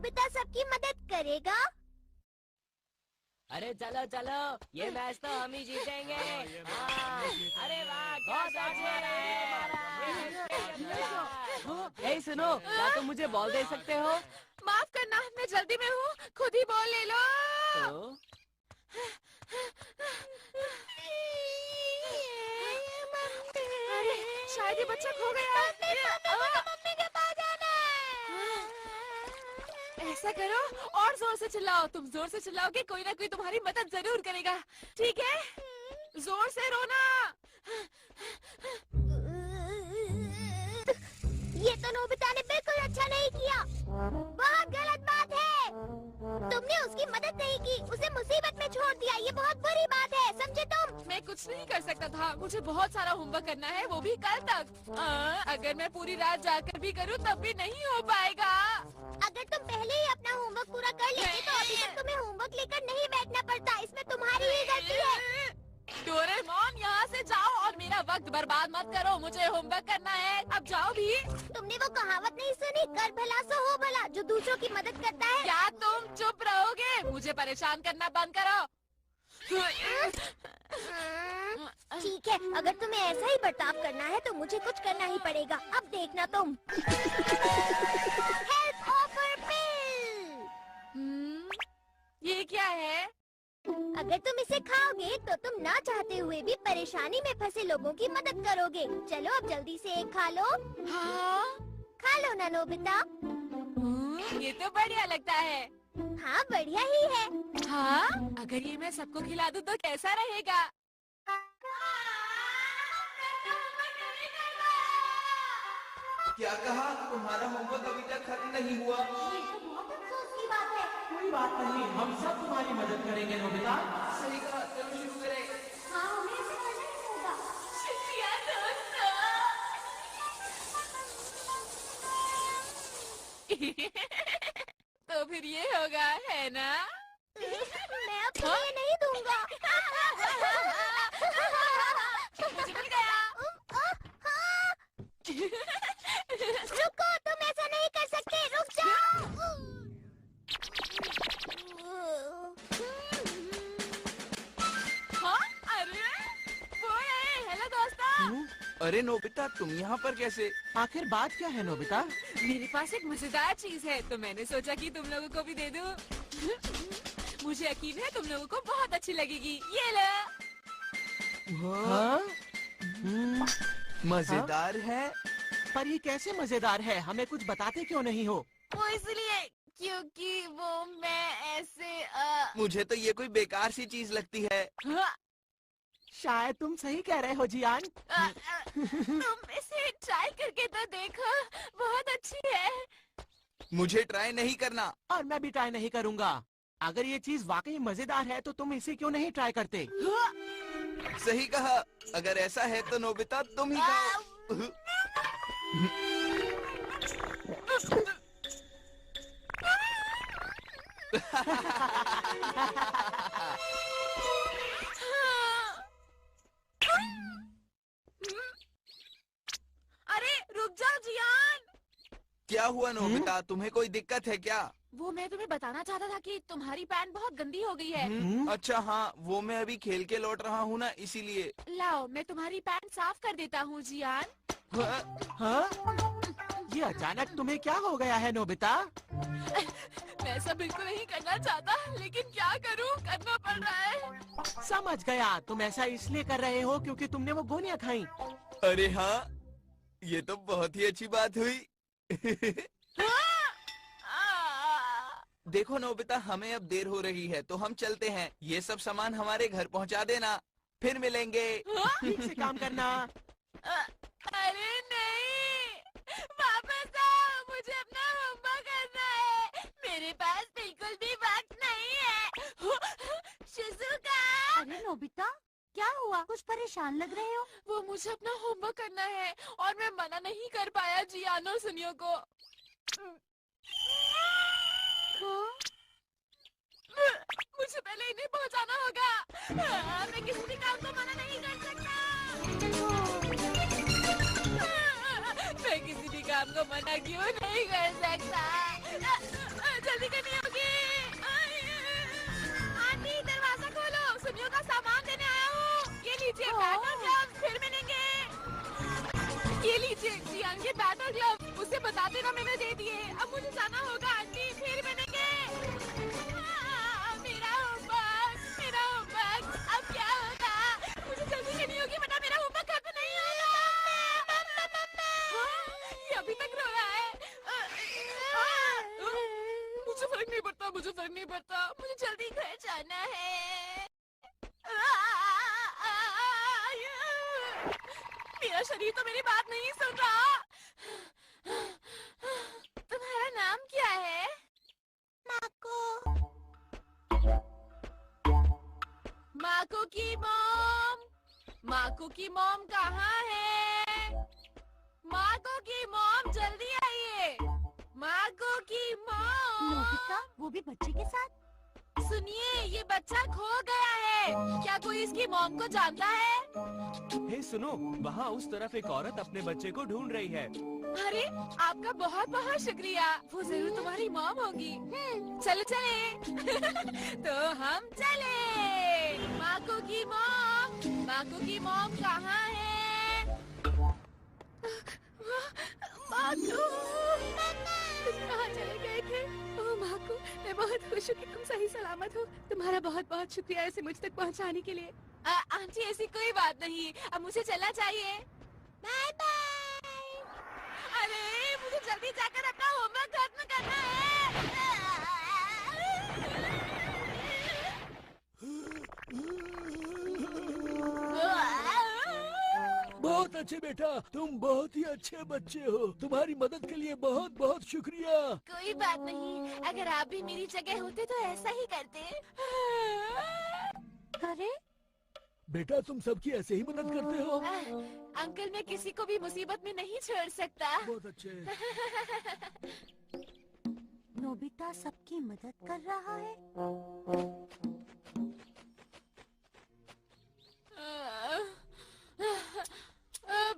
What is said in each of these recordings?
Nobita सबकी मदद करेगा। अरे चलो चलो, ये मैच तो हम ही जीतेंगे। अरे वाह, क्या शॉट मारा है। ए सुनो, क्या तुम मुझे बॉल दे सकते हो? माफ करना, मैं जल्दी में हूँ, खुद ही बॉल ले लो। अरे शायद ये बच्चा खो गया। मम्मी के पास जाना है। ऐसा करो, और जोर से चिल्लाओ। तुम जोर से चिल्लाओगे, कोई ना कोई तुम्हारी मदद जरूर करेगा। ठीक है, जोर से रोना। ये तो नोबिता ने बिल्कुल अच्छा नहीं किया। बहुत गलत बात है। तुमने उसकी मदद नहीं की, उसे मुसीबत में छोड़ दिया। ये बहुत बुरी बात है, समझे तुम? मैं कुछ नहीं कर सकता था, मुझे बहुत सारा होमवर्क करना है, वो भी कल तक। अगर मैं पूरी रात जाकर भी करूँ तब भी नहीं हो पाएगा। अगर तुम पहले ही अपना होमवर्क पूरा कर लेते तो अभी तक तुम्हें होमवर्क लेकर नहीं बैठना पड़ता। इसमें तुम्हारी ही गलती है। डोरेमोन, यहाँ से जाओ और मेरा वक्त बर्बाद मत करो। मुझे होमवर्क करना है, अब जाओ भी। तुमने वो कहावत नहीं सुनी, कर भला सो हो भला। जो दूसरों की मदद करता है। क्या तुम चुप रहोगे? मुझे परेशान करना बंद करो। ठीक है, अगर तुम्हें ऐसा ही बर्ताव करना है तो मुझे कुछ करना ही पड़ेगा। अब देखना तुम। हेल्प ऑफर पिल। ये क्या है? अगर तुम इसे खाओगे तो तुम ना चाहते हुए भी परेशानी में फंसे लोगों की मदद करोगे। चलो अब जल्दी से एक खा लो। हाँ? खा लो ना नोबिता। ये तो बढ़िया लगता है। हाँ, बढ़िया ही है। हाँ? अगर ये मैं सबको खिला दूँ तो कैसा रहेगा? क्या कहा? तुम्हारा होमवर्क अभी तक खत्म नहीं हुआ? ये तो बहुत अफसोस की बात है। कोई बात नहीं, हम सब तुम्हारी मदद करेंगे नोबिता। सही कहा, चलो शुरू करें। हाँ, हमें इसे करना ही होगा। शुक्रिया दोस्तों। तो फिर ये होगा, है ना? मैं अब तुम्हें ये नहीं दूंगा। मुझे मिल गया। रुको, तुम ऐसा नहीं कर सकते, रुक जाओ। हाँ? अरे वो है। हेलो दोस्तों। अरे नोबिता, तुम यहाँ पर कैसे? आखिर बात क्या है नोबिता? मेरे पास एक मजेदार चीज है, तो मैंने सोचा कि तुम लोगों को भी दे दूं। मुझे यकीन है तुम लोगों को बहुत अच्छी लगेगी। ये लो। हाँ? मजेदार है। पर ये कैसे मजेदार है? हमें कुछ बताते क्यों नहीं हो? वो इसलिए क्योंकि वो मैं ऐसे मुझे तो ये कोई बेकार सी चीज लगती है। शायद तुम सही कह रहे हो जियान। तुम इसे ट्राई करके तो देखो, बहुत अच्छी है। मुझे ट्राई नहीं करना। और मैं भी ट्राई नहीं करूँगा। अगर ये चीज वाकई मजेदार है तो तुम इसे क्यों नहीं ट्राई करते? सही कहा, अगर ऐसा है तो नोबिता तुम ही खाओ। अरे रुक जाओ जियान। क्या हुआ नोबिता, तुम्हें कोई दिक्कत है क्या? वो मैं तुम्हें बताना चाहता था कि तुम्हारी पैंट बहुत गंदी हो गई है। अच्छा हाँ, वो मैं अभी खेल के लौट रहा हूँ ना, इसीलिए। लाओ, मैं तुम्हारी पैंट साफ कर देता हूँ जियान। हाँ? ये अचानक तुम्हें क्या हो गया है नोबिता? मैं ऐसा बिल्कुल नहीं करना चाहता, लेकिन क्या करूँ, करना पड़ रहा है। समझ गया, तुम ऐसा इसलिए कर रहे हो क्योंकि तुमने वो गोलियां खाई। अरे हाँ, ये तो बहुत ही अच्छी बात हुई। देखो नोबिता, हमें अब देर हो रही है तो हम चलते हैं। ये सब सामान हमारे घर पहुंचा देना, फिर मिलेंगे। ठीक से काम करना। अरे नहीं, वापस आओ, मुझे अपना होमवर्क करना है। मेरे पास बिल्कुल भी वक्त नहीं है। शिज़ुका। अरे नोबिता, क्या हुआ? कुछ परेशान लग रहे हो। वो मुझे अपना होमवर्क करना है और मैं मना नहीं कर पाया जियान और सुनियो को। मुझे पहले इन्हें पहुंचाना होगा। मैं किसी भी काम को मना नहीं कर सकता। मैं किसी भी काम को मना क्यों नहीं कर सकता? जल्दी करनी होगी। आंटी दरवाजा खोलो, सुनियो का सामान देने आया हूँ। ये लीजिए बैट और ग्लव्स, फिर मिलेंगे। ये लीजिए जियांग के बैट और ग्लव्स, उसे बता देना मैंने दे दिए। अब मुझे जाना होगा आंटी, फिर मिलेंगे। मेरा होमवर्क, अब क्या होगा? मुझे जल्दी करनी होगी वरना मेरा होमवर्क खत्म नहीं होगा। ये अभी तक रो रहा है। मुझे फर्क नहीं पड़ता, मुझे जल्दी घर जाना है। मेरा शरीर तो मेरी बात नहीं सुन रहा। तुम्हारा नाम क्या है? माको की मॉम कहाँ है? माको की मॉम जल्दी आइए। माको की मॉम। नोबिता, वो भी बच्चे के साथ? सुनिए, ये बच्चा खो गया है। क्या कोई इसकी मॉम को जानता है? हे सुनो, वहाँ उस तरफ एक औरत अपने बच्चे को ढूंढ रही है। अरे आपका बहुत बहुत शुक्रिया, वो जरूर तुम्हारी मॉम होगी। चलो चले। तो हम चले। माको की मॉम कहाँ है? माको, तुम कहाँ चले गए थे? ओह माको, मैं बहुत खुश हूँ कि तुम सही सलामत हो। तुम्हारा बहुत बहुत शुक्रिया इसे मुझ तक पहुँचाने के लिए। आंटी ऐसी कोई बात नहीं, अब मुझे चलना चाहिए। Bye bye. अरे मुझे जल्दी जाकर अपना होमवर्क खत्म करना है। बहुत अच्छे बेटा, तुम बहुत ही अच्छे बच्चे हो। तुम्हारी मदद के लिए बहुत बहुत शुक्रिया। कोई बात नहीं, अगर आप भी मेरी जगह होते तो ऐसा ही करते। अरे बेटा तुम सबकी ऐसे ही मदद करते हो। अंकल, मैं किसी को भी मुसीबत में नहीं छोड़ सकता। बहुत अच्छे। नोबिता सबकी मदद कर रहा है।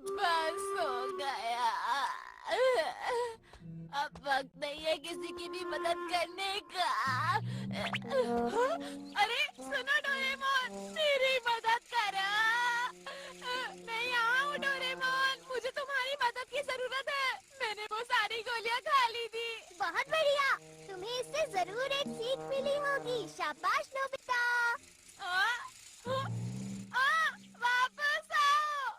बस हो गया। अब वक्त नहीं है किसी की भी मदद करने का। अरे सुनो डोरेमोन, मेरी मदद करो। मैं यहाँ हूँ डोरेमोन, मुझे तुम्हारी मदद की जरूरत है। मैंने वो सारी गोलियाँ खा ली थी। बहुत बढ़िया, तुम्हें इससे जरूर एक सीख मिली होगी। शाबाश नोबिता। वापस आओ।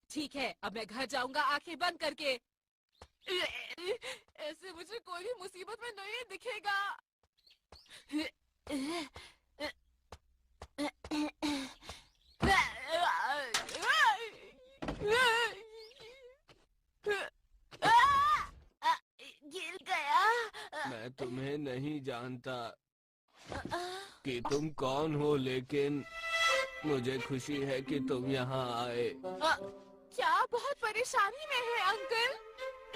ठीक है, अब मैं घर जाऊंगा आंखें बंद करके। ऐसे मुझे कोई भी मुसीबत में नहीं दिखेगा। गिर गया। मैं तुम्हें नहीं जानता कि तुम कौन हो, लेकिन मुझे खुशी है कि तुम यहाँ आए। क्या बहुत परेशानी में है अंकल?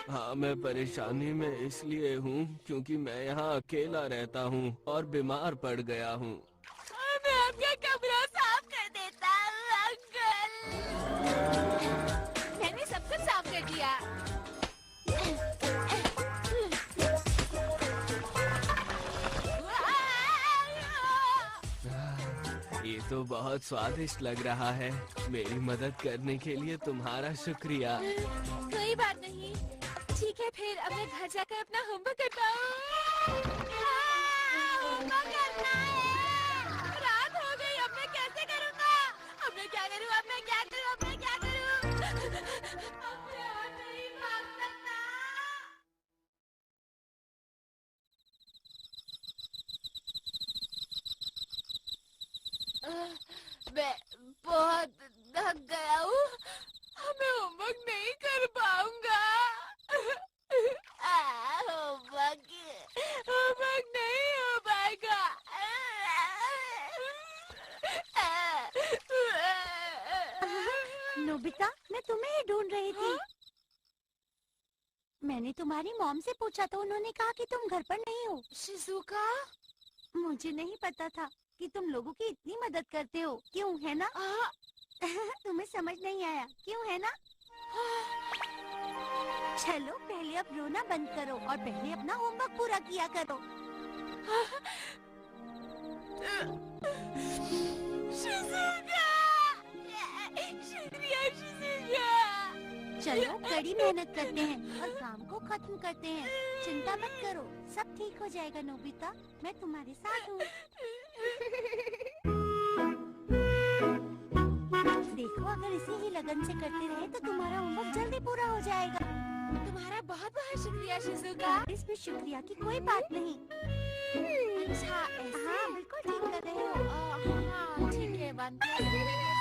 हाँ, मैं परेशानी में इसलिए हूँ क्योंकि मैं यहाँ अकेला रहता हूँ और बीमार पड़ गया हूँ। मैं आपका कमरा साफ कर देता हूँ अंकल। मैंने सब कुछ साफ कर दिया। ये तो बहुत स्वादिष्ट लग रहा है। मेरी मदद करने के लिए तुम्हारा शुक्रिया। कोई बात नहीं। ठीक है, फिर अब मैं घर जाकर अपना होमवर्क करता हूँ। होमवर्क करना है। रात हो गई, अब मैं कैसे करूँगा? अब मैं क्या करूँ? अब मैं क्या करूँ? अब मैं क्या करूँ? अब मैं और नहीं भाग सकता। मैं बहुत थक गया हूँ। मैं होमवर्क नहीं कर पाऊंगा। होमवर्क नहीं हो पाएगा। नोबिता, मैं तुम्हें ही ढूंढ रही थी। मैंने तुम्हारी मॉम से पूछा तो उन्होंने कहा कि तुम घर पर नहीं हो। शिजुका, मुझे नहीं पता था कि तुम लोगों की इतनी मदद करते हो। क्यों, है ना? तुम्हें समझ नहीं आया, क्यों, है ना? चलो पहले अब रोना बंद करो और पहले अपना होमवर्क पूरा किया करो। शिज़ुका! शुक्रिया शिज़ुका! चलो कड़ी मेहनत करते हैं और काम को खत्म करते हैं। चिंता मत करो, सब ठीक हो जाएगा नोबिता, मैं तुम्हारे साथ हूँ। देखो अगर इसी ही लगन से करते रहे तो तुम्हारा होमवर्क जल्दी पूरा हो जाएगा। तुम्हारा बहुत बहुत शुक्रिया शिज़ुका। इसमें शुक्रिया की कोई बात नहीं। अच्छा ऐसे? हाँ बिल्कुल ठीक कर रहे हो। हाँ ठीक है, बंद कर।